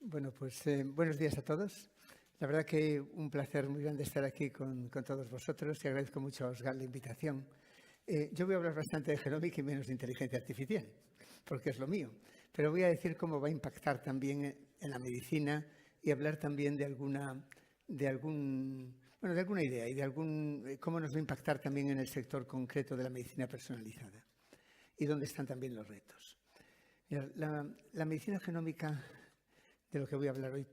Bueno, pues buenos días a todos. La verdad que un placer muy grande estar aquí con todos vosotros y agradezco mucho a Osgar la invitación. Yo voy a hablar bastante de genómica y menos de inteligencia artificial, porque es lo mío. Pero voy a decir cómo va a impactar también en la medicina y hablar también de alguna idea y de cómo nos va a impactar también en el sector concreto de la medicina personalizada y dónde están también los retos. Mira, la medicina genómica, de lo que voy a hablar hoy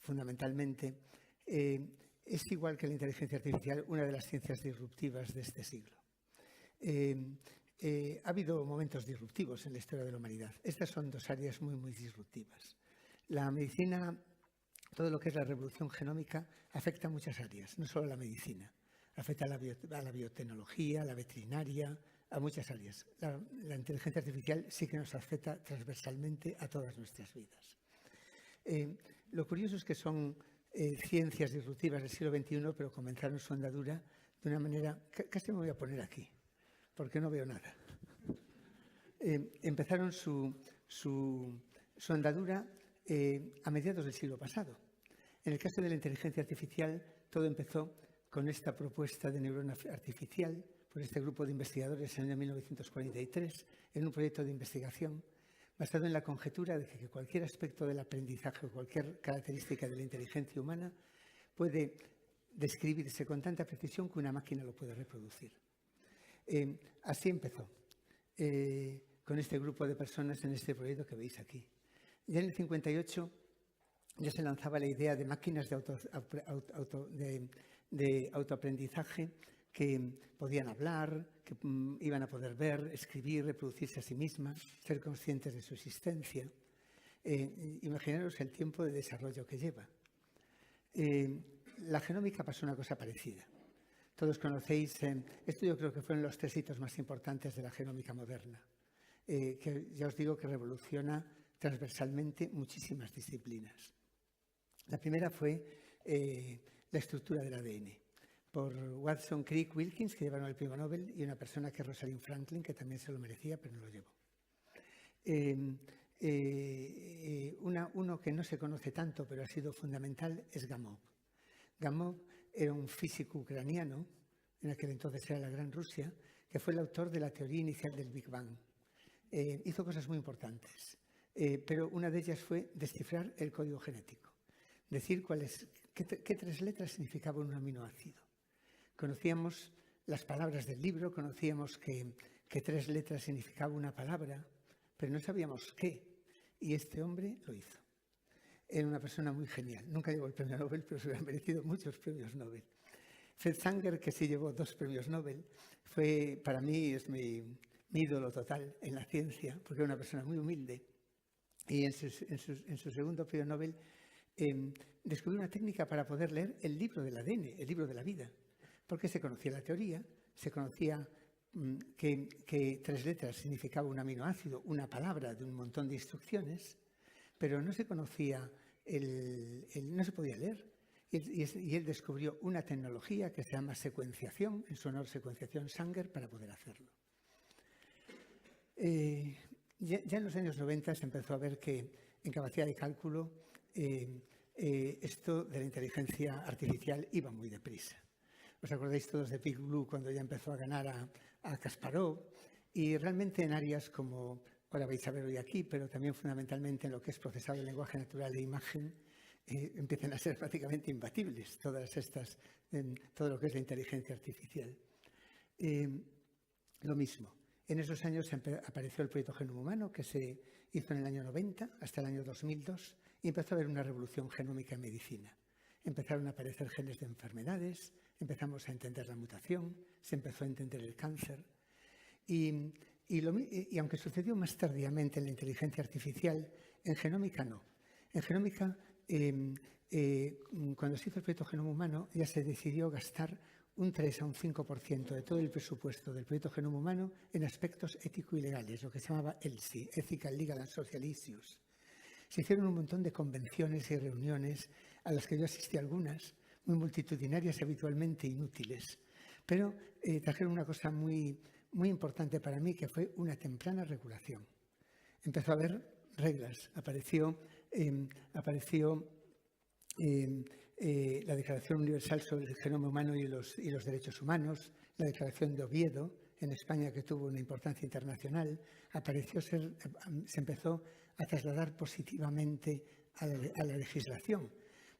fundamentalmente, es igual que la inteligencia artificial, una de las ciencias disruptivas de este siglo. Ha habido momentos disruptivos en la historia de la humanidad. Estas son dos áreas muy, muy disruptivas. La medicina, todo lo que es la revolución genómica, afecta a muchas áreas, no solo a la medicina. Afecta a la biotecnología, a la veterinaria, a muchas áreas. La inteligencia artificial sí que nos afecta transversalmente a todas nuestras vidas. Lo curioso es que son ciencias disruptivas del siglo XXI, pero comenzaron su andadura de una manera... Casi me voy a poner aquí, porque no veo nada. Empezaron su andadura a mediados del siglo pasado. En el caso de la inteligencia artificial, todo empezó con esta propuesta de neurona artificial por este grupo de investigadores en el año 1943, en un proyecto de investigación basado en la conjetura de que cualquier aspecto del aprendizaje o cualquier característica de la inteligencia humana puede describirse con tanta precisión que una máquina lo puede reproducir. Así empezó, con este grupo de personas en este proyecto que veis aquí. Ya en el 58 ya se lanzaba la idea de máquinas de autoaprendizaje que podían hablar, que iban a poder ver, escribir, reproducirse a sí mismas, ser conscientes de su existencia. Imaginaros el tiempo de desarrollo que lleva. La genómica pasó una cosa parecida. Todos conocéis, esto yo creo que fueron los 3 hitos más importantes de la genómica moderna, que ya os digo que revoluciona transversalmente muchísimas disciplinas. La primera fue la estructura del ADN, por Watson, Crick, Wilkins, que llevaron el premio Nobel, y una persona que es Rosalind Franklin, que también se lo merecía, pero no lo llevó. Uno que no se conoce tanto, pero ha sido fundamental, es Gamow. Gamow era un físico ucraniano, en aquel entonces era la Gran Rusia, que fue el autor de la teoría inicial del Big Bang. Hizo cosas muy importantes, pero una de ellas fue descifrar el código genético, decir qué 3 letras significaba un aminoácido. Conocíamos las palabras del libro, conocíamos que 3 letras significaba una palabra, pero no sabíamos qué. Y este hombre lo hizo. Era una persona muy genial. Nunca llevó el premio Nobel, pero se hubiera merecido muchos premios Nobel. Fred Sanger, que sí llevó 2 premios Nobel, para mí es mi ídolo total en la ciencia, porque era una persona muy humilde. Y en su segundo premio Nobel descubrió una técnica para poder leer el libro del ADN, el libro de la vida. Porque se conocía la teoría, se conocía que 3 letras significaba un aminoácido, una palabra de un montón de instrucciones, pero no se conocía, no se podía leer. Y él descubrió una tecnología que se llama secuenciación, en su honor secuenciación Sanger, para poder hacerlo. Ya en los años 90 se empezó a ver que en capacidad de cálculo esto de la inteligencia artificial iba muy deprisa. ¿Os acordáis todos de Big Blue cuando ya empezó a ganar a Kasparov? Y realmente en áreas como, ahora vais a ver hoy aquí, pero también fundamentalmente en lo que es procesado de lenguaje natural e imagen, empiezan a ser prácticamente imbatibles todo lo que es la inteligencia artificial. Lo mismo, en esos años apareció el proyecto Genoma Humano, que se hizo en el año 90 hasta el año 2002, y empezó a haber una revolución genómica en medicina. Empezaron a aparecer genes de enfermedades, empezamos a entender la mutación, se empezó a entender el cáncer. Y aunque sucedió más tardíamente en la inteligencia artificial, en genómica no. En genómica, cuando se hizo el proyecto Genoma Humano, ya se decidió gastar un 3 a un 5% de todo el presupuesto del proyecto Genoma Humano en aspectos ético y legales, lo que se llamaba ELSI, Ethical, Legal and Social Issues. Se hicieron un montón de convenciones y reuniones a las que yo asistí algunas, muy multitudinarias y habitualmente inútiles, pero trajeron una cosa muy, muy importante para mí, que fue una temprana regulación. Empezó a haber reglas, apareció apareció la Declaración Universal sobre el Genoma Humano y los Derechos Humanos, la Declaración de Oviedo, en España, que tuvo una importancia internacional, se empezó a trasladar positivamente a la legislación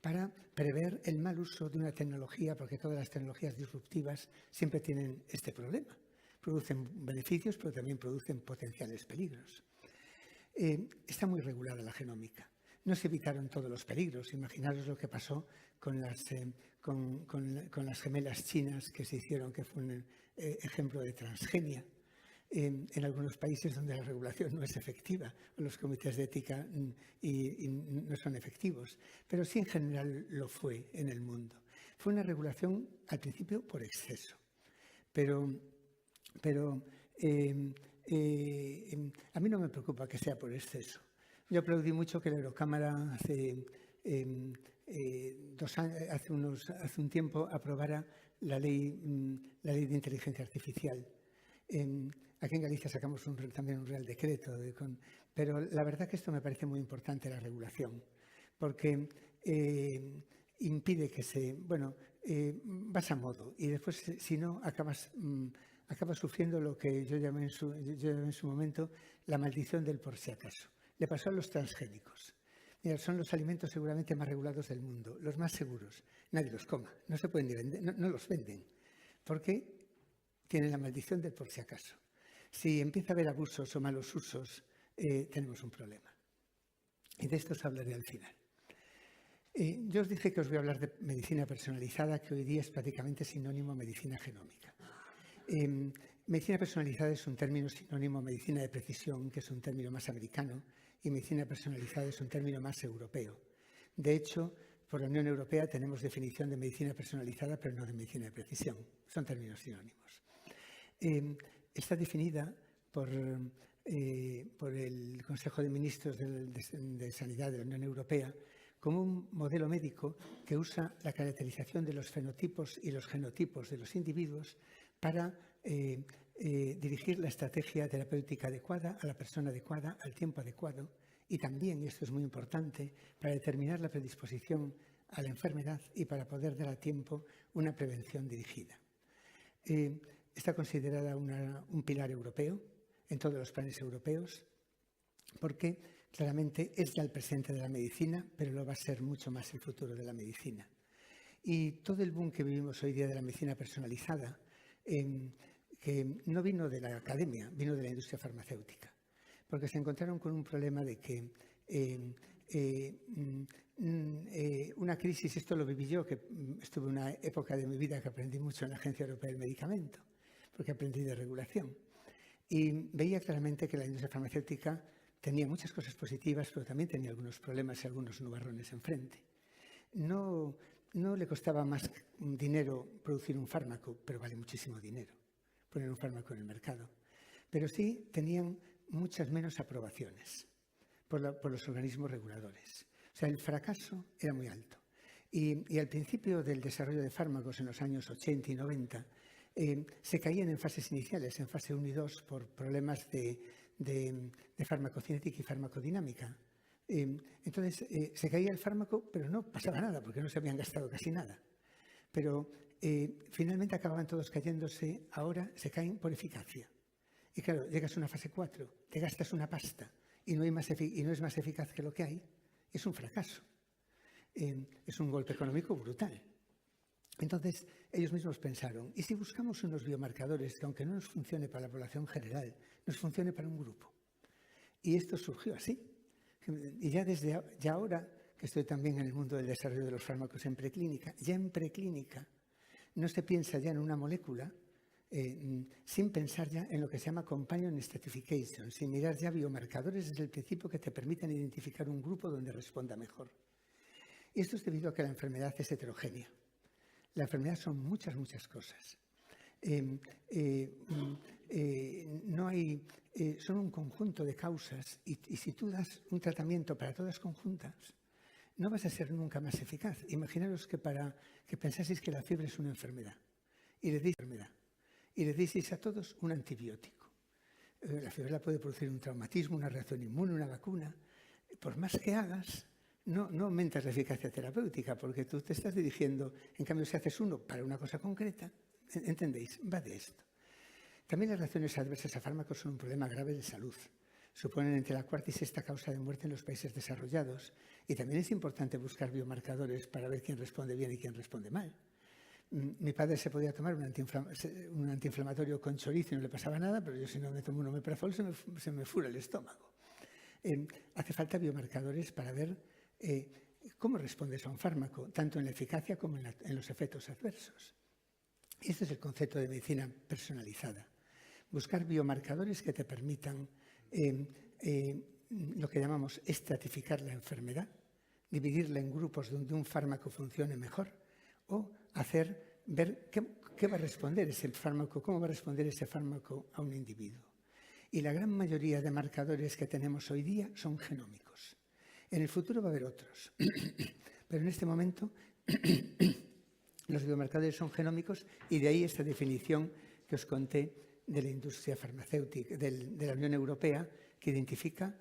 para prever el mal uso de una tecnología, porque todas las tecnologías disruptivas siempre tienen este problema. Producen beneficios, pero también producen potenciales peligros. Está muy regulada la genómica. No se evitaron todos los peligros. Imaginaros lo que pasó con las gemelas chinas que se hicieron, que fue un ejemplo de transgenia. En algunos países donde la regulación no es efectiva, los comités de ética no son efectivos, pero sí en general lo fue en el mundo. Fue una regulación al principio por exceso, pero a mí no me preocupa que sea por exceso. Yo aplaudí mucho que la Eurocámara hace un tiempo aprobara la ley de inteligencia artificial. Aquí en Galicia sacamos también un real decreto, pero la verdad que esto me parece muy importante, la regulación, porque impide que vas a modo y después, si no, acabas sufriendo lo que yo llamé en su momento la maldición del por si acaso. Le pasó a los transgénicos. Mira, son los alimentos seguramente más regulados del mundo, los más seguros. Nadie los coma, no se pueden ni vender, no los venden, porque tienen la maldición del por si acaso. Si empieza a haber abusos o malos usos, tenemos un problema. Y de esto os hablaré al final. Yo os dije que os voy a hablar de medicina personalizada, que hoy día es prácticamente sinónimo a medicina genómica. Medicina personalizada es un término sinónimo a medicina de precisión, que es un término más americano, y medicina personalizada es un término más europeo. De hecho, por la Unión Europea tenemos definición de medicina personalizada, pero no de medicina de precisión. Son términos sinónimos. Está definida por el Consejo de Ministros de Sanidad de la Unión Europea como un modelo médico que usa la caracterización de los fenotipos y los genotipos de los individuos para dirigir la estrategia terapéutica adecuada a la persona adecuada, al tiempo adecuado, y también, y esto es muy importante, para determinar la predisposición a la enfermedad y para poder dar a tiempo una prevención dirigida. Está considerada un pilar europeo en todos los planes europeos, porque claramente es ya el presente de la medicina, pero lo va a ser mucho más el futuro de la medicina. Y todo el boom que vivimos hoy día de la medicina personalizada, que no vino de la academia, vino de la industria farmacéutica, porque se encontraron con un problema de que una crisis, esto lo viví yo, que estuve en una época de mi vida que aprendí mucho en la Agencia Europea del Medicamento, porque aprendí de regulación. Y veía claramente que la industria farmacéutica tenía muchas cosas positivas, pero también tenía algunos problemas y algunos nubarrones enfrente. No le costaba más dinero producir un fármaco, pero vale muchísimo dinero poner un fármaco en el mercado. Pero sí tenían muchas menos aprobaciones por los organismos reguladores. O sea, el fracaso era muy alto. Y al principio del desarrollo de fármacos, en los años 80 y 90, se caían en fases iniciales, en fase 1 y 2, por problemas de farmacocinética y farmacodinámica. Entonces, se caía el fármaco, pero no pasaba nada, porque no se habían gastado casi nada. Pero finalmente acababan todos cayéndose, ahora se caen por eficacia. Y claro, llegas a una fase 4, te gastas una pasta y no es más eficaz que lo que hay, es un fracaso. Es un golpe económico brutal. Entonces, ellos mismos pensaron, ¿y si buscamos unos biomarcadores que, aunque no nos funcione para la población general, nos funcione para un grupo? Y esto surgió así. Y ya ahora, que estoy también en el mundo del desarrollo de los fármacos en preclínica, ya en preclínica no se piensa ya en una molécula sin pensar ya en lo que se llama companion stratification, sin mirar ya biomarcadores desde el principio que te permitan identificar un grupo donde responda mejor. Y esto es debido a que la enfermedad es heterogénea. La enfermedad son muchas cosas. Son un conjunto de causas y si tú das un tratamiento para todas conjuntas, no vas a ser nunca más eficaz. Imaginaros que pensaseis que la fiebre es una enfermedad y le dices a todos un antibiótico. La fiebre la puede producir un traumatismo, una reacción inmune, una vacuna. por más que hagas, no aumentas la eficacia terapéutica, porque tú te estás dirigiendo, en cambio, si haces uno para una cosa concreta, ¿entendéis? Va de esto. También las reacciones adversas a fármacos son un problema grave de salud. Suponen entre la cuarta y sexta causa de muerte en los países desarrollados. Y también es importante buscar biomarcadores para ver quién responde bien y quién responde mal. Mi padre se podía tomar un antiinflamatorio con chorizo y no le pasaba nada, pero yo si no me tomo un omeprazol se me fura el estómago. Hace falta biomarcadores para ver cómo respondes a un fármaco, tanto en la eficacia como en los efectos adversos. Este es el concepto de medicina personalizada. Buscar biomarcadores que te permitan lo que llamamos estratificar la enfermedad, dividirla en grupos donde un fármaco funcione mejor o ver qué va a responder ese fármaco, cómo va a responder ese fármaco a un individuo. Y la gran mayoría de marcadores que tenemos hoy día son genómicos. En el futuro va a haber otros, pero en este momento los biomarcadores son genómicos y de ahí esta definición que os conté de la industria farmacéutica, de la Unión Europea, que identifica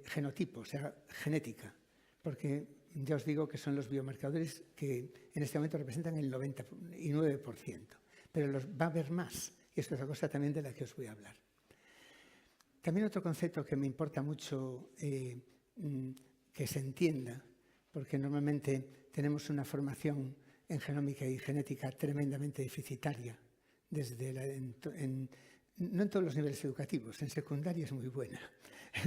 genotipo, o sea, genética, porque ya os digo que son los biomarcadores que en este momento representan el 99%, pero va a haber más, y es otra cosa también de la que os voy a hablar. También otro concepto que me importa mucho que se entienda, porque normalmente tenemos una formación en genómica y genética tremendamente deficitaria, no en todos los niveles educativos, en secundaria es muy buena,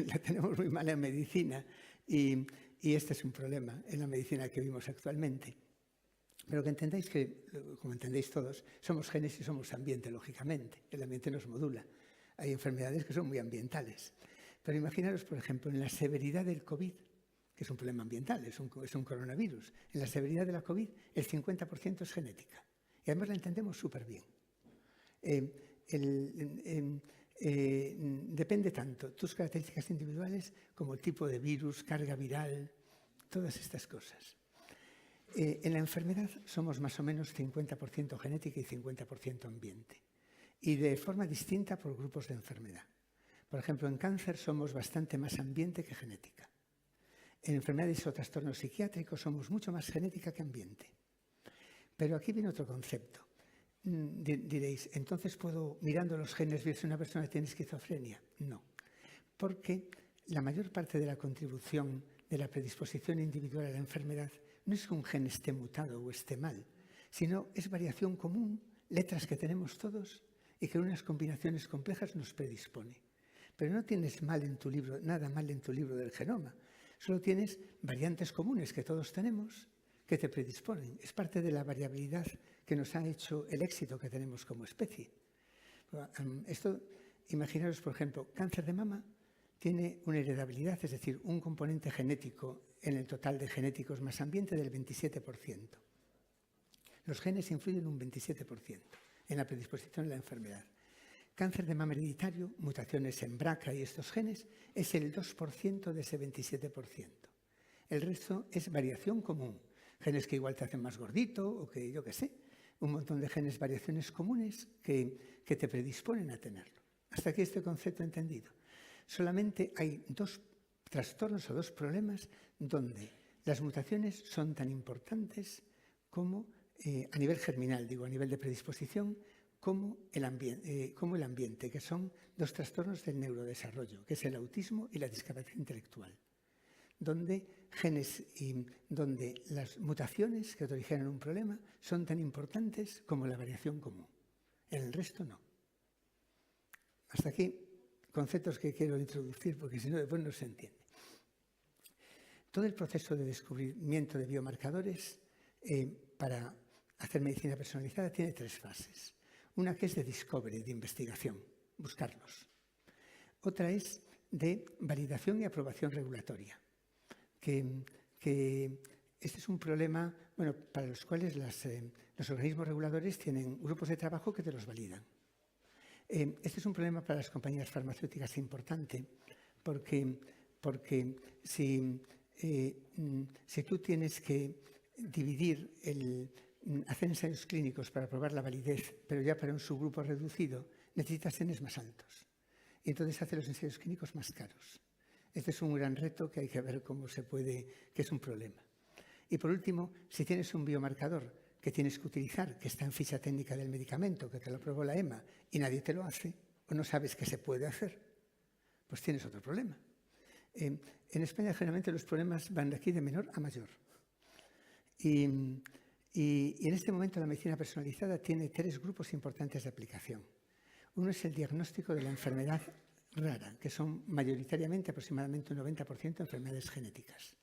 la tenemos muy mala en medicina y este es un problema en la medicina que vivimos actualmente. Pero que entendáis que, como entendéis todos, somos genes y somos ambiente, lógicamente. El ambiente nos modula. Hay enfermedades que son muy ambientales. Pero imaginaros, por ejemplo, en la severidad del COVID, que es un problema ambiental, es un coronavirus. En la severidad de la COVID, el 50% es genética. Y además la entendemos súper bien. Depende tanto tus características individuales como el tipo de virus, carga viral, todas estas cosas. En la enfermedad somos más o menos 50% genética y 50% ambiente. Y de forma distinta por grupos de enfermedad. Por ejemplo, en cáncer somos bastante más ambiente que genética. En enfermedades o trastornos psiquiátricos somos mucho más genética que ambiente. Pero aquí viene otro concepto. Diréis, entonces puedo, mirando los genes, ver si una persona tiene esquizofrenia. No, porque la mayor parte de la contribución de la predisposición individual a la enfermedad no es que un gen esté mutado o esté mal, sino es variación común, letras que tenemos todos y que en unas combinaciones complejas nos predispone. Pero no tienes nada mal en tu libro del genoma, solo tienes variantes comunes que todos tenemos que te predisponen. Es parte de la variabilidad que nos ha hecho el éxito que tenemos como especie. Imaginaros, por ejemplo, cáncer de mama tiene una heredabilidad, es decir, un componente genético en el total de genéticos más ambiente del 27%. Los genes influyen un 27% en la predisposición a la enfermedad. Cáncer de mama hereditario, mutaciones en BRCA y estos genes, es el 2% de ese 27%. El resto es variación común. Genes que igual te hacen más gordito o que yo qué sé. Un montón de genes, variaciones comunes que te predisponen a tenerlo. Hasta aquí este concepto entendido. Solamente hay dos trastornos o dos problemas donde las mutaciones son tan importantes como a nivel germinal, a nivel de predisposición, como el ambiente, que son dos trastornos del neurodesarrollo, que es el autismo y la discapacidad intelectual, donde las mutaciones que te originan un problema son tan importantes como la variación común. En el resto no. Hasta aquí conceptos que quiero introducir porque si no después no se entiende. Todo el proceso de descubrimiento de biomarcadores para hacer medicina personalizada tiene tres fases. Una que es de discovery, de investigación, buscarlos. Otra es de validación y aprobación regulatoria, que este es un problema para los cuales los organismos reguladores tienen grupos de trabajo que te los validan. Este es un problema para las compañías farmacéuticas importante, porque si tú tienes que dividir hacer ensayos clínicos para probar la validez, pero ya para un subgrupo reducido, necesitas Ns más altos. Y entonces hace los ensayos clínicos más caros. Este es un gran reto que hay que ver cómo se puede, que es un problema. Y por último, si tienes un biomarcador que tienes que utilizar, que está en ficha técnica del medicamento, que te lo aprobó la EMA y nadie te lo hace, o no sabes que se puede hacer, pues tienes otro problema. En España generalmente los problemas van de aquí de menor a mayor. Y en este momento la medicina personalizada tiene 3 grupos importantes de aplicación. Uno es el diagnóstico de la enfermedad rara, que son mayoritariamente aproximadamente un 90% enfermedades genéticas.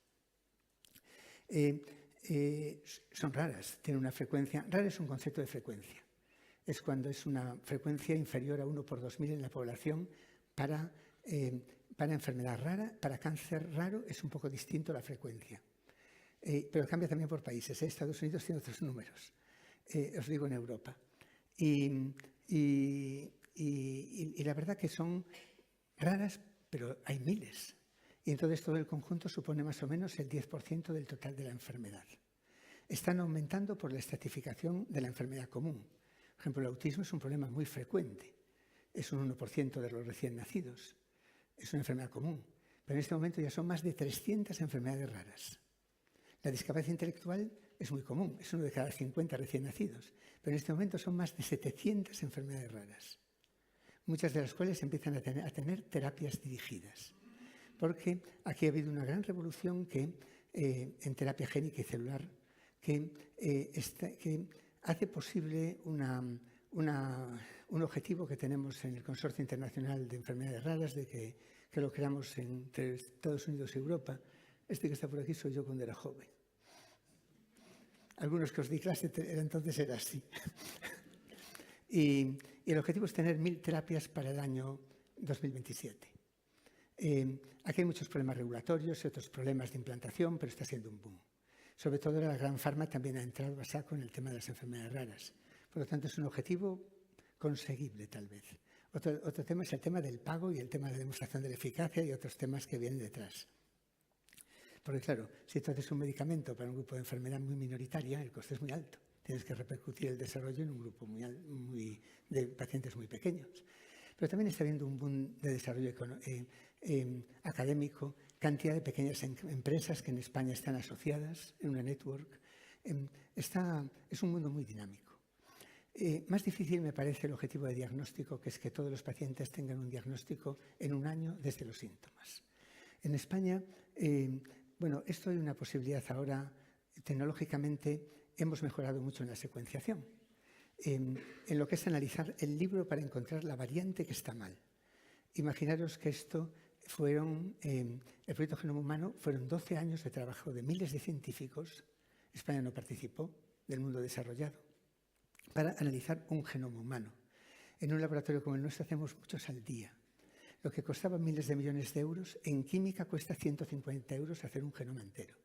Son raras, tienen una frecuencia. Rara es un concepto de frecuencia. Es cuando es una frecuencia inferior a 1 por 2000 en la población para enfermedad rara. Para cáncer raro es un poco distinto la frecuencia. Pero cambia también por países. Estados Unidos tiene otros números, os digo en Europa. Y la verdad que son raras, pero hay miles. Y entonces todo el conjunto supone más o menos el 10% del total de la enfermedad. Están aumentando por la estratificación de la enfermedad común. Por ejemplo, el autismo es un problema muy frecuente. Es un 1% de los recién nacidos. Es una enfermedad común. Pero en este momento ya son más de 300 enfermedades raras. La discapacidad intelectual es muy común. Es 1 de cada 50 recién nacidos. Pero en este momento son más de 700 enfermedades raras. Muchas de las cuales empiezan a tener terapias dirigidas. Porque aquí ha habido una gran revolución en terapia génica y celular que hace posible un objetivo que tenemos en el Consorcio Internacional de Enfermedades Raras, de que lo creamos entre Estados Unidos y Europa. Este que está por aquí soy yo cuando era joven. Algunos que os di clase entonces era así. Y el objetivo es tener 1000 terapias para el año 2027. Aquí hay muchos problemas regulatorios y otros problemas de implantación, pero está siendo un boom. Sobre todo la gran farma también ha entrado a saco en el tema de las enfermedades raras. Por lo tanto, es un objetivo conseguible, tal vez. Otro tema es el tema del pago y el tema de la demostración de la eficacia y otros temas que vienen detrás. Porque claro, si tú haces un medicamento para un grupo de enfermedad muy minoritaria, el coste es muy alto. Tienes que repercutir el desarrollo en un grupo de pacientes muy pequeños. Pero también está habiendo un boom de desarrollo académico, cantidad de pequeñas empresas que en España están asociadas en una network. Es un mundo muy dinámico. Más difícil me parece el objetivo de diagnóstico, que es que todos los pacientes tengan un diagnóstico en un año desde los síntomas. En España, esto hay una posibilidad ahora. Tecnológicamente hemos mejorado mucho en la secuenciación, en lo que es analizar el libro para encontrar la variante que está mal. Imaginaros que esto el proyecto Genoma Humano fueron 12 años de trabajo de miles de científicos, España no participó, del mundo desarrollado, para analizar un genoma humano. En un laboratorio como el nuestro hacemos muchos al día. Lo que costaba miles de millones de euros, en química cuesta 150 euros hacer un genoma entero.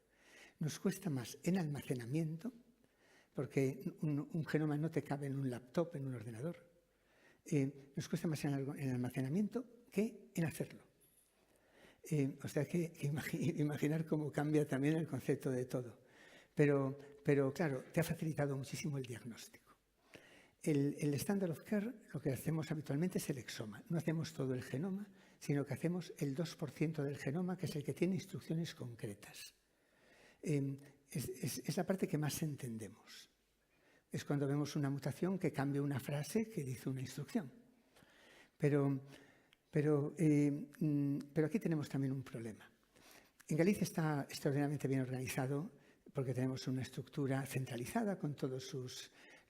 Nos cuesta más en almacenamiento, porque un genoma no te cabe en un laptop, en un ordenador. Nos cuesta más en almacenamiento que en hacerlo. O sea que imaginar cómo cambia también el concepto de todo. Pero claro, te ha facilitado muchísimo el diagnóstico. El standard of care, lo que hacemos habitualmente es el exoma. No hacemos todo el genoma, sino que hacemos el 2% del genoma, que es el que tiene instrucciones concretas. Es la parte que más entendemos. Es cuando vemos una mutación que cambia una frase que dice una instrucción. Pero aquí tenemos también un problema. En Galicia está extraordinariamente bien organizado porque tenemos una estructura centralizada con todos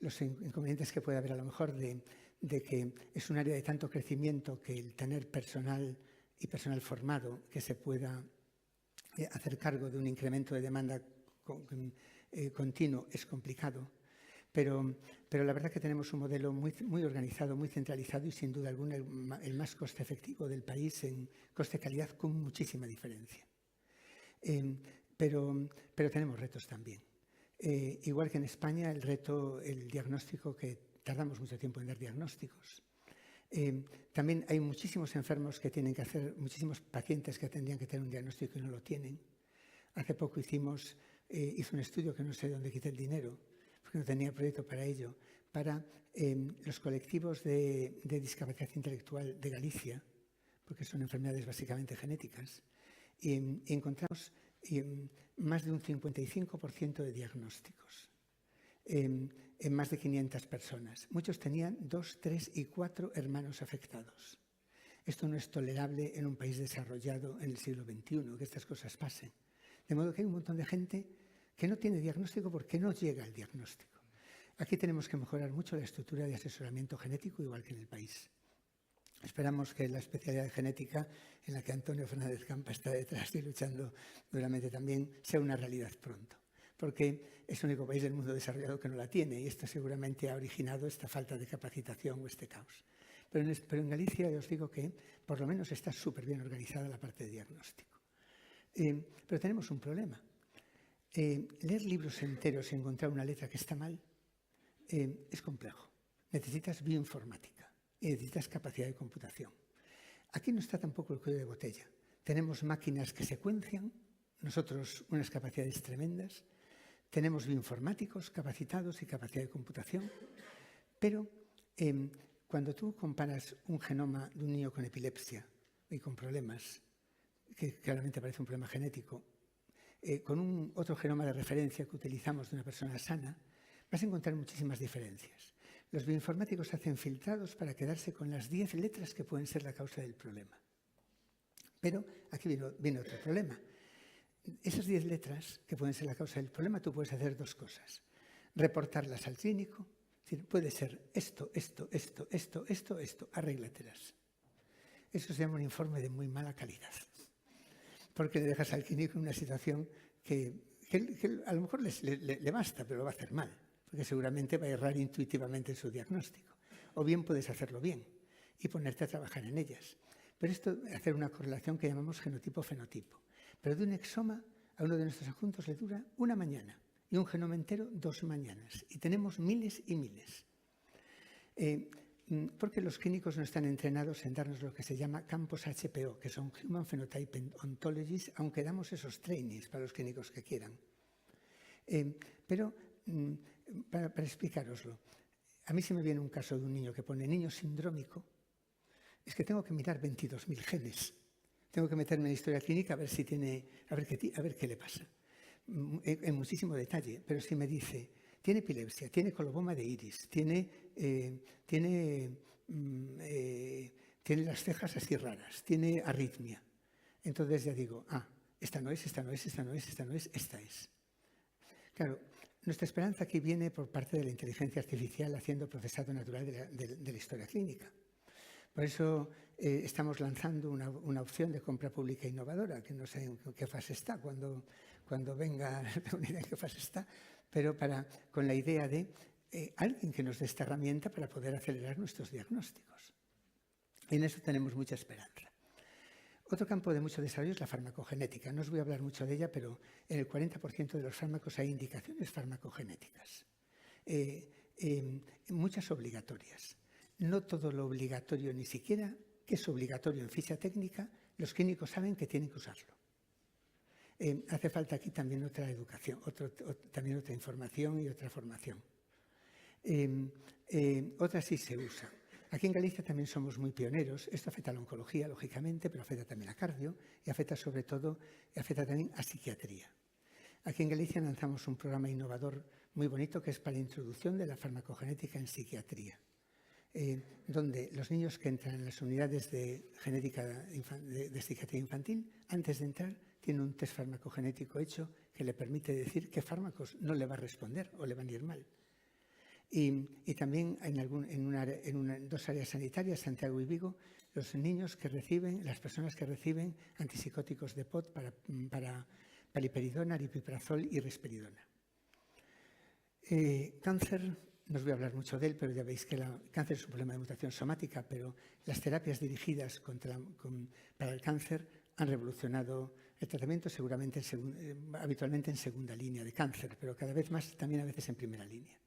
los inconvenientes que puede haber a lo mejor de que es un área de tanto crecimiento que el tener personal y personal formado que se pueda hacer cargo de un incremento de demanda continuo es complicado. Pero la verdad que tenemos un modelo muy organizado, muy centralizado y sin duda alguna el más coste efectivo del país en coste-calidad con muchísima diferencia. Pero tenemos retos también. Igual que en España, el diagnóstico, que tardamos mucho tiempo en dar diagnósticos. También hay muchísimos enfermos que tienen que hacer, muchísimos pacientes que tendrían que tener un diagnóstico y no lo tienen. Hace poco hice un estudio que no sé de dónde quité el dinero, porque no tenía proyecto para ello, para los colectivos de discapacidad intelectual de Galicia, porque son enfermedades básicamente genéticas, encontramos más de un 55% de diagnósticos en más de 500 personas. Muchos tenían 2, 3 y 4 hermanos afectados. Esto no es tolerable en un país desarrollado en el siglo XXI, que estas cosas pasen. De modo que hay un montón de gente que no tiene diagnóstico porque no llega al diagnóstico. Aquí tenemos que mejorar mucho la estructura de asesoramiento genético, igual que en el país. Esperamos que la especialidad de genética, en la que Antonio Fernández Campa está detrás y luchando duramente también, sea una realidad pronto, porque es el único país del mundo desarrollado que no la tiene y esto seguramente ha originado esta falta de capacitación o este caos. Pero en Galicia ya os digo que por lo menos está súper bien organizada la parte de diagnóstico. Pero tenemos un problema. Leer libros enteros y encontrar una letra que está mal es complejo. Necesitas bioinformática y necesitas capacidad de computación. Aquí no está tampoco el cuello de botella. Tenemos máquinas que secuencian, nosotros unas capacidades tremendas, tenemos bioinformáticos capacitados y capacidad de computación, pero cuando tú comparas un genoma de un niño con epilepsia y con problemas, que claramente parece un problema genético, con otro genoma de referencia que utilizamos de una persona sana, vas a encontrar muchísimas diferencias. Los bioinformáticos hacen filtrados para quedarse con las 10 letras que pueden ser la causa del problema. Pero aquí viene otro problema. Esas 10 letras que pueden ser la causa del problema, tú puedes hacer dos cosas. Reportarlas al clínico, es decir, puede ser esto, arréglatelas. Eso se llama un informe de muy mala calidad, porque le dejas al clínico en una situación que a lo mejor le basta, pero lo va a hacer mal, porque seguramente va a errar intuitivamente en su diagnóstico. O bien puedes hacerlo bien y ponerte a trabajar en ellas. Pero esto es hacer una correlación que llamamos genotipo-fenotipo. Pero de un exoma a uno de nuestros adjuntos le dura una mañana y un genoma entero 2 mañanas. Y tenemos miles y miles. Porque los clínicos no están entrenados en darnos lo que se llama campos HPO, que son Human Phenotype Ontologies, aunque damos esos trainings para los clínicos que quieran. Pero para explicároslo, a mí se me viene un caso de un niño que pone niño sindrómico, es que tengo que mirar 22.000 genes. Tengo que meterme en la historia clínica a ver si tiene, a ver qué le pasa. En muchísimo detalle, pero si me dice, tiene epilepsia, tiene coloboma de iris, tiene las cejas así raras, tiene arritmia. Entonces ya digo, esta no es, esta es. Claro, nuestra esperanza aquí viene por parte de la inteligencia artificial haciendo procesado natural de la historia clínica. Por eso estamos lanzando una opción de compra pública innovadora, que no sé en qué fase está, cuando venga, no tengo ni idea en qué fase está, pero con la idea de alguien que nos dé esta herramienta para poder acelerar nuestros diagnósticos. Y en eso tenemos mucha esperanza. Otro campo de mucho desarrollo es la farmacogenética. No os voy a hablar mucho de ella, pero en el 40% de los fármacos hay indicaciones farmacogenéticas, muchas obligatorias. No todo lo obligatorio, ni siquiera que es obligatorio en ficha técnica, los clínicos saben que tienen que usarlo. Hace falta aquí también otra educación, también otra información y otra formación. Otra sí se usa. Aquí en Galicia también somos muy pioneros. Esto afecta a la oncología, lógicamente, pero afecta también a cardio y afecta sobre todo también a psiquiatría. Aquí en Galicia lanzamos un programa innovador muy bonito que es para la introducción de la farmacogenética en psiquiatría, donde los niños que entran en las unidades de genética de psiquiatría infantil, antes de entrar, tienen un test farmacogenético hecho que le permite decir qué fármacos no le va a responder o le van a ir mal. Y también en dos áreas sanitarias, Santiago y Vigo, las personas que reciben antipsicóticos de POD para paliperidona, aripiprazol y risperidona. Cáncer, no os voy a hablar mucho de él, pero ya veis que el cáncer es un problema de mutación somática, pero las terapias dirigidas para el cáncer han revolucionado el tratamiento, seguramente habitualmente en segunda línea de cáncer, pero cada vez más también a veces en primera línea.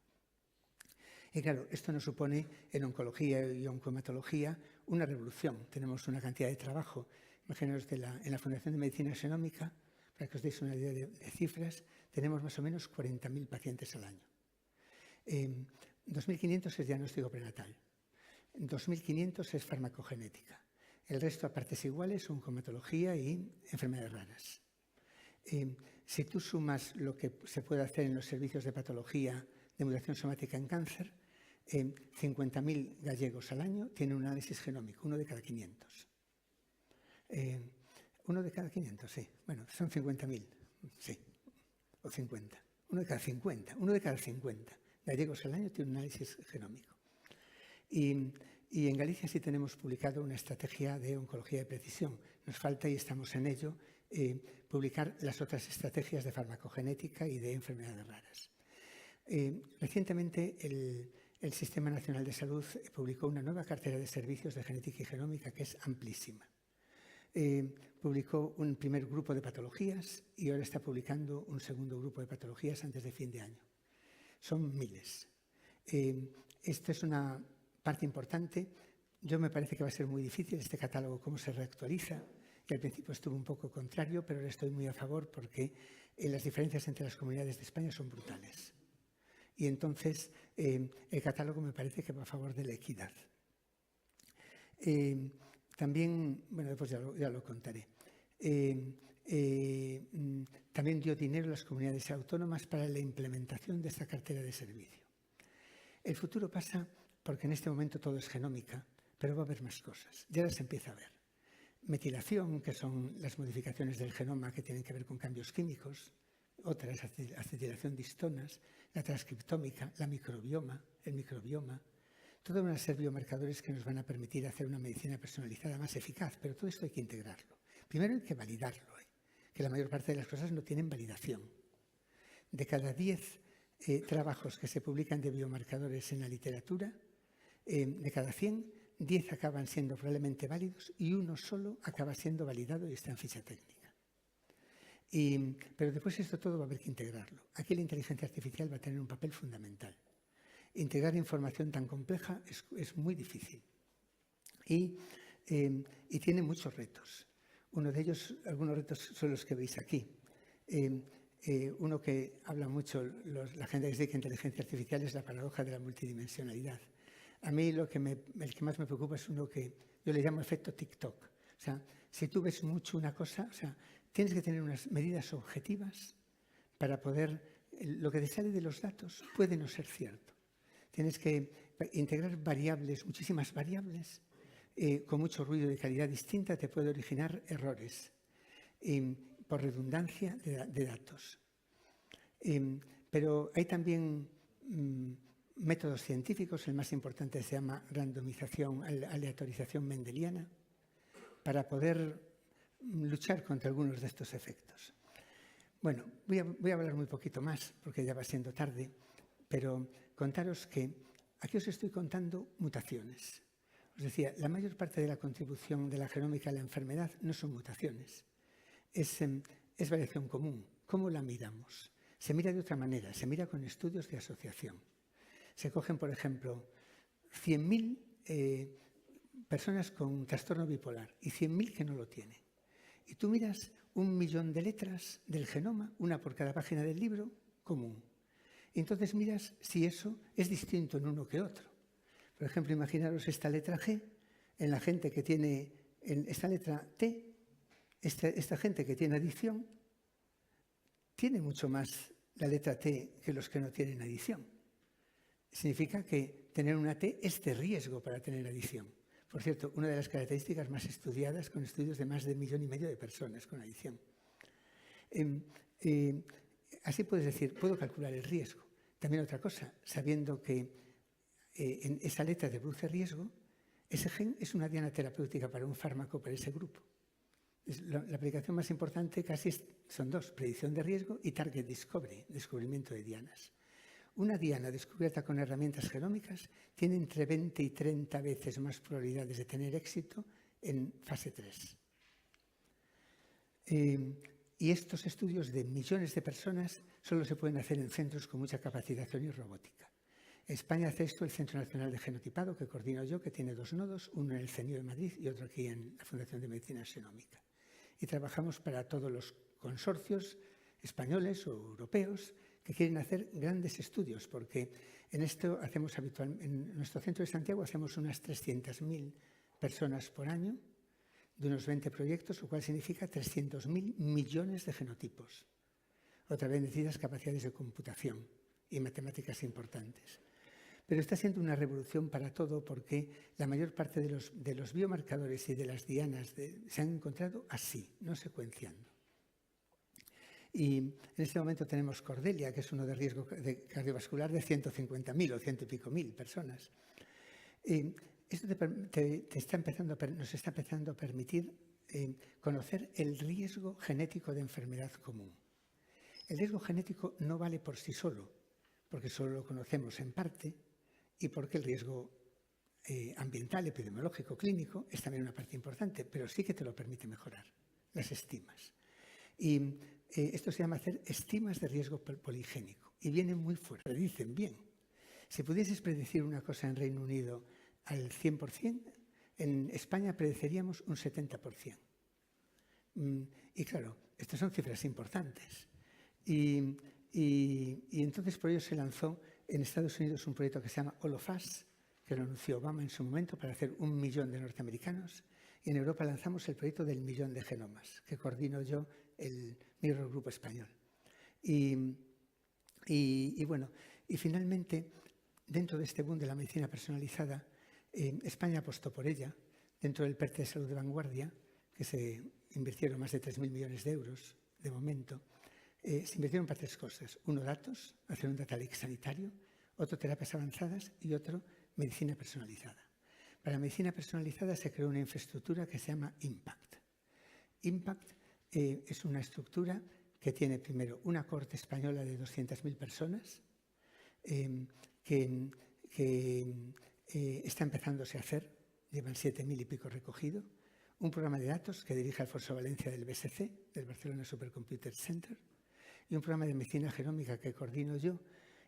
Y claro, esto nos supone en oncología y oncohematología una revolución. Tenemos una cantidad de trabajo. Imaginaos en la Fundación de Medicina Xenómica, para que os deis una idea de cifras, tenemos más o menos 40.000 pacientes al año. 2.500 es diagnóstico prenatal, 2.500 es farmacogenética. El resto a partes iguales son comatología y enfermedades raras. Si tú sumas lo que se puede hacer en los servicios de patología de mutación somática en cáncer, 50.000 gallegos al año tienen un análisis genómico, 1 de cada 500. 1 de cada 500, sí. Bueno, son 50.000, sí, o 50. 1 de cada 50. 1 de cada 50 gallegos al año tiene un análisis genómico. Y en Galicia sí tenemos publicado una estrategia de oncología de precisión. Nos falta, y estamos en ello, publicar las otras estrategias de farmacogenética y de enfermedades raras. Recientemente el Sistema Nacional de Salud publicó una nueva cartera de servicios de genética y genómica que es amplísima. Publicó un primer grupo de patologías y ahora está publicando un segundo grupo de patologías antes de fin de año. Son miles. Esto es una parte importante. Yo me parece que va a ser muy difícil este catálogo, cómo se reactualiza, que al principio estuvo un poco contrario, pero ahora estoy muy a favor porque las diferencias entre las comunidades de España son brutales. Y entonces el catálogo me parece que va a favor de la equidad. También, bueno, después ya lo contaré. También dio dinero a las comunidades autónomas para la implementación de esta cartera de servicio. El futuro pasa porque en este momento todo es genómica, pero va a haber más cosas. Ya las empieza a ver. Metilación, que son las modificaciones del genoma que tienen que ver con cambios químicos, otras, acetilación de histonas, la transcriptómica, el microbioma. Toda una serie de biomarcadores que nos van a permitir hacer una medicina personalizada más eficaz, pero todo esto hay que integrarlo. Primero hay que validarlo, que la mayor parte de las cosas no tienen validación. De cada 10 trabajos que se publican de biomarcadores en la literatura, de cada 100, 10 acaban siendo probablemente válidos y uno solo acaba siendo validado y está en ficha técnica. Pero después esto todo va a haber que integrarlo. Aquí la inteligencia artificial va a tener un papel fundamental. Integrar información tan compleja es muy difícil y tiene muchos retos. Uno de ellos, algunos retos son los que veis aquí. Uno que habla mucho la gente que dice que inteligencia artificial es la paradoja de la multidimensionalidad. A mí el que más me preocupa es uno que yo le llamo efecto TikTok. O sea, si tú ves mucho una cosa, o sea, tienes que tener unas medidas objetivas para poder, lo que te sale de los datos puede no ser cierto. Tienes que integrar variables, muchísimas variables, con mucho ruido de calidad distinta te puede originar errores por redundancia de datos. Pero hay también métodos científicos, el más importante se llama randomización, aleatorización mendeliana, para poder luchar contra algunos de estos efectos. Bueno, voy a hablar muy poquito más, porque ya va siendo tarde, pero contaros que aquí os estoy contando mutaciones. Os decía, la mayor parte de la contribución de la genómica a la enfermedad no son mutaciones, es variación común. ¿Cómo la miramos? Se mira de otra manera, se mira con estudios de asociación. Se cogen, por ejemplo, 100.000 personas con trastorno bipolar y 100.000 que no lo tienen. Y tú miras 1 millón de letras del genoma, una por cada página del libro, común. Y entonces miras si eso es distinto en uno que otro. Por ejemplo, imaginaros esta letra G en la gente que tiene, en esta letra T, esta gente que tiene adicción, tiene mucho más la letra T que los que no tienen adicción. Significa que tener una T es de riesgo para tener adicción. Por cierto, una de las características más estudiadas con estudios de más de 1,5 millones de personas con adicción. Así puedes decir, puedo calcular el riesgo. También otra cosa, sabiendo que en esa letra de produce riesgo, ese gen es una diana terapéutica para un fármaco para ese grupo. La aplicación más importante casi son dos, predicción de riesgo y target discovery, descubrimiento de dianas. Una diana descubierta con herramientas genómicas tiene entre 20 y 30 veces más probabilidades de tener éxito en fase 3. Y estos estudios de millones de personas solo se pueden hacer en centros con mucha capacitación y robótica. En España hace esto el Centro Nacional de Genotipado, que coordino yo, que tiene 2 nodos, uno en el CENIO de Madrid y otro aquí en la Fundación de Medicina Xenómica. Y trabajamos para todos los consorcios españoles o europeos que quieren hacer grandes estudios, porque en esto hacemos en nuestro centro de Santiago hacemos unas 300.000 personas por año de unos 20 proyectos, lo cual significa 300.000 millones de genotipos. Otra vez necesitas capacidades de computación y matemáticas importantes. Pero está siendo una revolución para todo porque la mayor parte de los biomarcadores y de las dianas se han encontrado así, no secuenciando. Y en este momento tenemos Cordelia, que es uno de riesgo cardiovascular de 150.000 o 100 y pico mil personas. Esto nos está empezando a permitir conocer el riesgo genético de enfermedad común. El riesgo genético no vale por sí solo, porque solo lo conocemos en parte, y porque el riesgo ambiental, epidemiológico, clínico es también una parte importante, pero sí que te lo permite mejorar, las estimas. Y esto se llama hacer estimas de riesgo poligénico, y vienen muy fuerte, predicen bien. Si pudieses predecir una cosa en Reino Unido al 100%, en España predeciríamos un 70%. Y claro, estas son cifras importantes. Y entonces por ello se lanzó en Estados Unidos un proyecto que se llama All of Us, que lo anunció Obama en su momento para hacer 1 millón de norteamericanos. Y en Europa lanzamos el proyecto del 1.000.000 de genomas, que coordino yo, el Mirror Group español. Y bueno, y finalmente, dentro de este boom de la medicina personalizada, España apostó por ella, dentro del PERTE de Salud de Vanguardia, que se invirtieron más de 3.000 millones de euros de momento. Se invirtieron para 3 cosas. Uno, datos, hacer un data lake sanitario. Otro, terapias avanzadas. Y otro, medicina personalizada. Para medicina personalizada se creó una infraestructura que se llama Impact. Impact es una estructura que tiene primero una cohorte española de 200.000 personas que está empezándose a hacer, llevan 7.000 y pico recogido, un programa de datos que dirige Alfonso Valencia del BSC, del Barcelona Supercomputer Center, y un programa de medicina genómica que coordino yo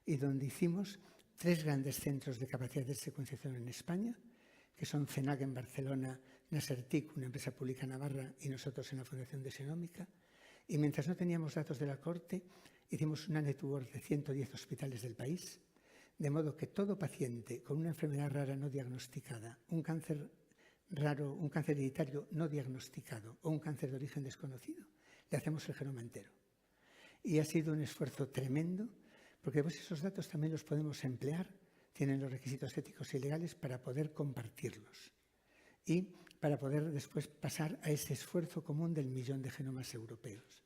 y donde hicimos 3 grandes centros de capacidad de secuenciación en España, que son CENAG en Barcelona, Nasertic, una empresa pública navarra, y nosotros en la Fundación de Xenómica. Y mientras no teníamos datos de la corte, hicimos una network de 110 hospitales del país, de modo que todo paciente con una enfermedad rara no diagnosticada, un cáncer raro, un cáncer hereditario no diagnosticado o un cáncer de origen desconocido, le hacemos el genoma entero. Y ha sido un esfuerzo tremendo, porque pues esos datos también los podemos emplear, tienen los requisitos éticos y legales para poder compartirlos y para poder después pasar a ese esfuerzo común del 1.000.000 de genomas europeos.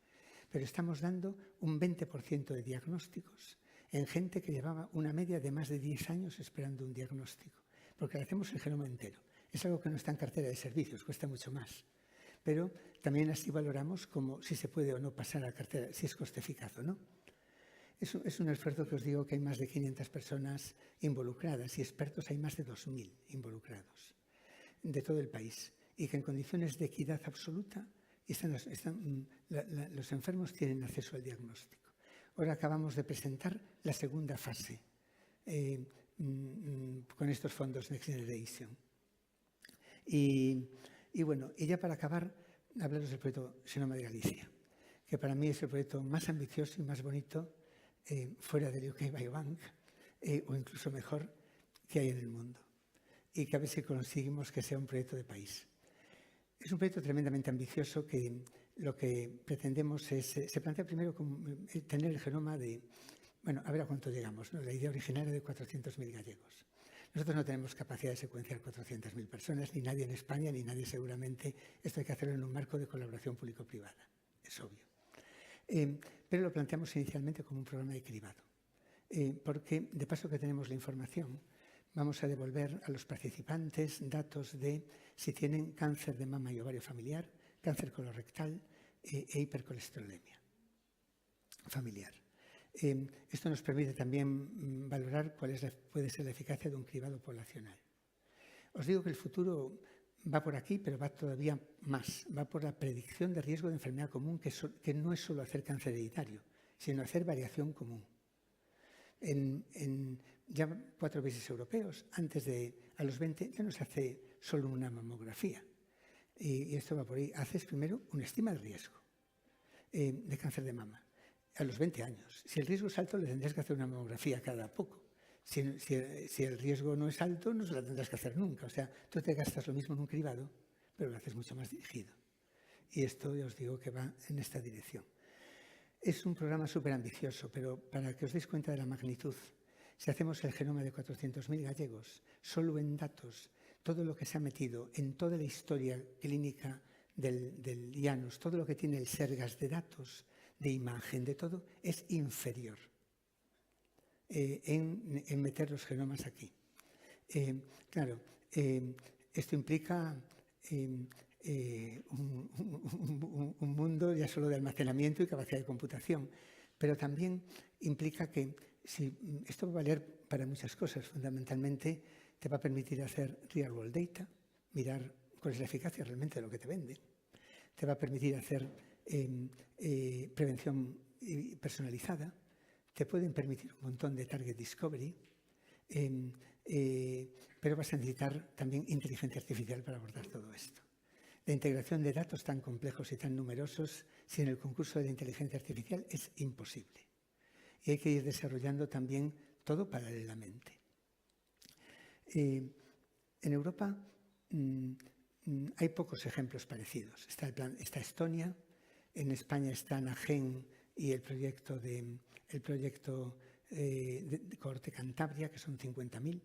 Pero estamos dando un 20% de diagnósticos en gente que llevaba una media de más de 10 años esperando un diagnóstico, porque le hacemos el genoma entero. Es algo que no está en cartera de servicios, cuesta mucho más. Pero también así valoramos como si se puede o no pasar a cartera, si es coste eficaz o no. Es un esfuerzo que os digo que hay más de 500 personas involucradas y expertos hay más de 2.000 involucrados de todo el país y que en condiciones de equidad absoluta los enfermos tienen acceso al diagnóstico. Ahora acabamos de presentar la segunda fase con estos fondos Next Generation. Y bueno, y ya para acabar, hablaros del proyecto Xenoma de Galicia, que para mí es el proyecto más ambicioso y más bonito fuera del UK Biobank, o incluso mejor, que hay en el mundo. Y que a ver si conseguimos que sea un proyecto de país. Es un proyecto tremendamente ambicioso que lo que pretendemos es, se plantea primero como tener el genoma de, bueno, a ver a cuánto llegamos, ¿no? La idea original era de 400.000 gallegos. Nosotros no tenemos capacidad de secuenciar 400.000 personas, ni nadie en España, ni nadie seguramente. Esto hay que hacerlo en un marco de colaboración público-privada, es obvio. Pero lo planteamos inicialmente como un programa de cribado, porque de paso que tenemos la información, vamos a devolver a los participantes datos de si tienen cáncer de mama y ovario familiar, cáncer colorectal e hipercolesterolemia familiar. Esto nos permite también valorar cuál puede ser la eficacia de un cribado poblacional. Os digo que el futuro va por aquí, pero va todavía más. Va por la predicción de riesgo de enfermedad común, que no es solo hacer cáncer hereditario, sino hacer variación común. En ya 4 países europeos, a los 20, ya no se hace solo una mamografía. Y esto va por ahí. Haces primero una estima de riesgo de cáncer de mama a los 20 años. Si el riesgo es alto, le tendrás que hacer una mamografía cada poco. Si el riesgo no es alto, no se la tendrás que hacer nunca. O sea, tú te gastas lo mismo en un cribado, pero lo haces mucho más dirigido. Y esto ya os digo que va en esta dirección. Es un programa súper ambicioso, pero para que os deis cuenta de la magnitud, si hacemos el genoma de 400.000 gallegos, solo en datos, todo lo que se ha metido en toda la historia clínica del Janus, todo lo que tiene el Sergas de datos, de imagen, de todo, es inferior en meter los genomas aquí. Claro, esto implica un mundo ya solo de almacenamiento y capacidad de computación, pero también implica que esto va a valer para muchas cosas. Fundamentalmente te va a permitir hacer real world data, mirar cuál es la eficacia realmente de lo que te venden. Te va a permitir hacer prevención personalizada. Te pueden permitir un montón de target discovery, pero vas a necesitar también inteligencia artificial para abordar todo esto. La integración de datos tan complejos y tan numerosos sin el concurso de la inteligencia artificial es imposible. Y hay que ir desarrollando también todo paralelamente. En Europa hay pocos ejemplos parecidos. Está Estonia, en España está NAGEN y el proyecto de Cohorte Cantabria, que son 50.000,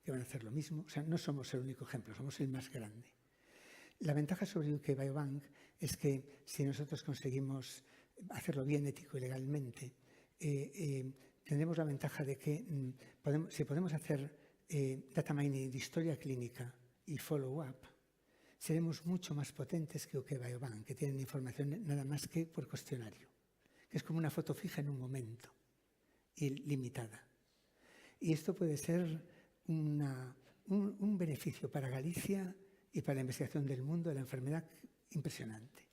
que van a hacer lo mismo. O sea, no somos el único ejemplo, somos el más grande. La ventaja sobre UK Biobank es que si nosotros conseguimos hacerlo bien ético y legalmente, tendremos la ventaja de que si podemos hacer data mining de historia clínica y follow-up, seremos mucho más potentes que UK Biobank, que tienen información nada más que por cuestionario, que es como una foto fija en un momento y limitada. Y esto puede ser un beneficio para Galicia y para la investigación del mundo de la enfermedad impresionante.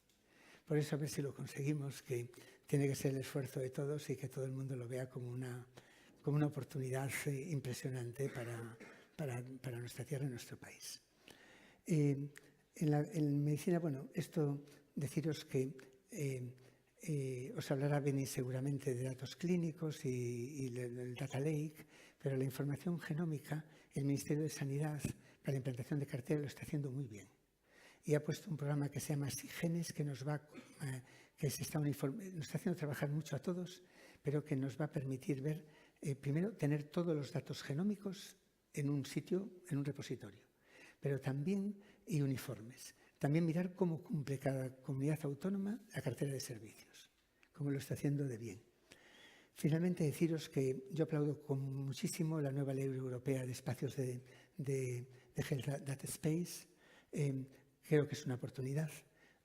Por eso a ver si lo conseguimos, que tiene que ser el esfuerzo de todos y que todo el mundo lo vea como una oportunidad impresionante para nuestra tierra y nuestro país. En medicina, bueno, esto deciros que os hablará Beni seguramente de datos clínicos y el Data Lake, pero la información genómica, el Ministerio de Sanidad para la implantación de cartera lo está haciendo muy bien. Y ha puesto un programa que se llama SIGENES, que nos está haciendo trabajar mucho a todos, pero que nos va a permitir ver, primero, tener todos los datos genómicos en un sitio, en un repositorio, pero también y uniformes. También mirar cómo cumple cada comunidad autónoma la cartera de servicios, cómo lo está haciendo de bien. Finalmente, deciros que yo aplaudo muchísimo la nueva ley europea de espacios de Health Data Space. Creo que es una oportunidad.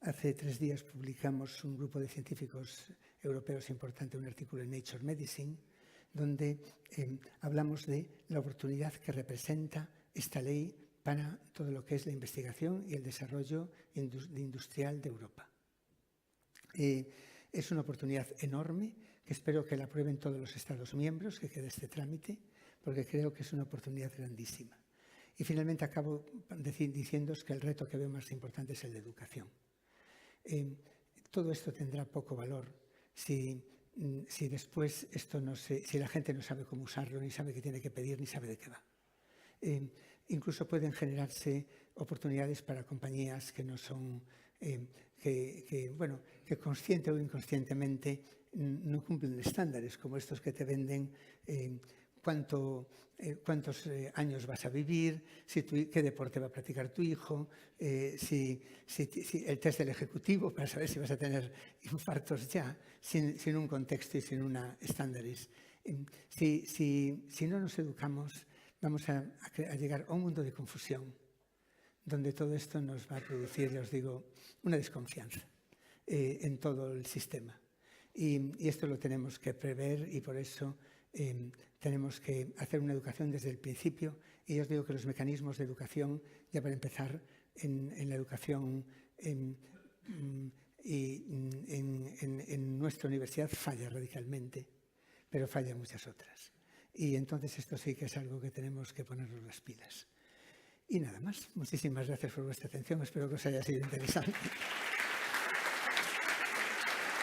Hace 3 días publicamos un grupo de científicos europeos importante, un artículo en Nature Medicine, donde hablamos de la oportunidad que representa esta ley para todo lo que es la investigación y el desarrollo industrial de Europa. Es una oportunidad enorme que espero que la aprueben todos los Estados miembros, que quede este trámite, porque creo que es una oportunidad grandísima. Y finalmente acabo diciéndoos que el reto que veo más importante es el de educación. Todo esto tendrá poco valor si después si la gente no sabe cómo usarlo, ni sabe qué tiene que pedir, ni sabe de qué va. Incluso pueden generarse oportunidades para compañías que no son, que consciente o inconscientemente no cumplen estándares, como estos que te venden cuántos años vas a vivir, qué deporte va a practicar tu hijo, si el test del ejecutivo para saber si vas a tener infartos ya, sin un contexto y sin una estándares. Si no nos educamos, vamos a llegar a un mundo de confusión, donde todo esto nos va a producir, ya os digo, una desconfianza en todo el sistema. Y esto lo tenemos que prever y por eso tenemos que hacer una educación desde el principio. Y yo os digo que los mecanismos de educación, ya para empezar, en la educación en nuestra universidad falla radicalmente, pero falla en muchas otras. Y entonces esto sí que es algo que tenemos que ponernos las pilas. Y nada más. Muchísimas gracias por vuestra atención. Espero que os haya sido interesante.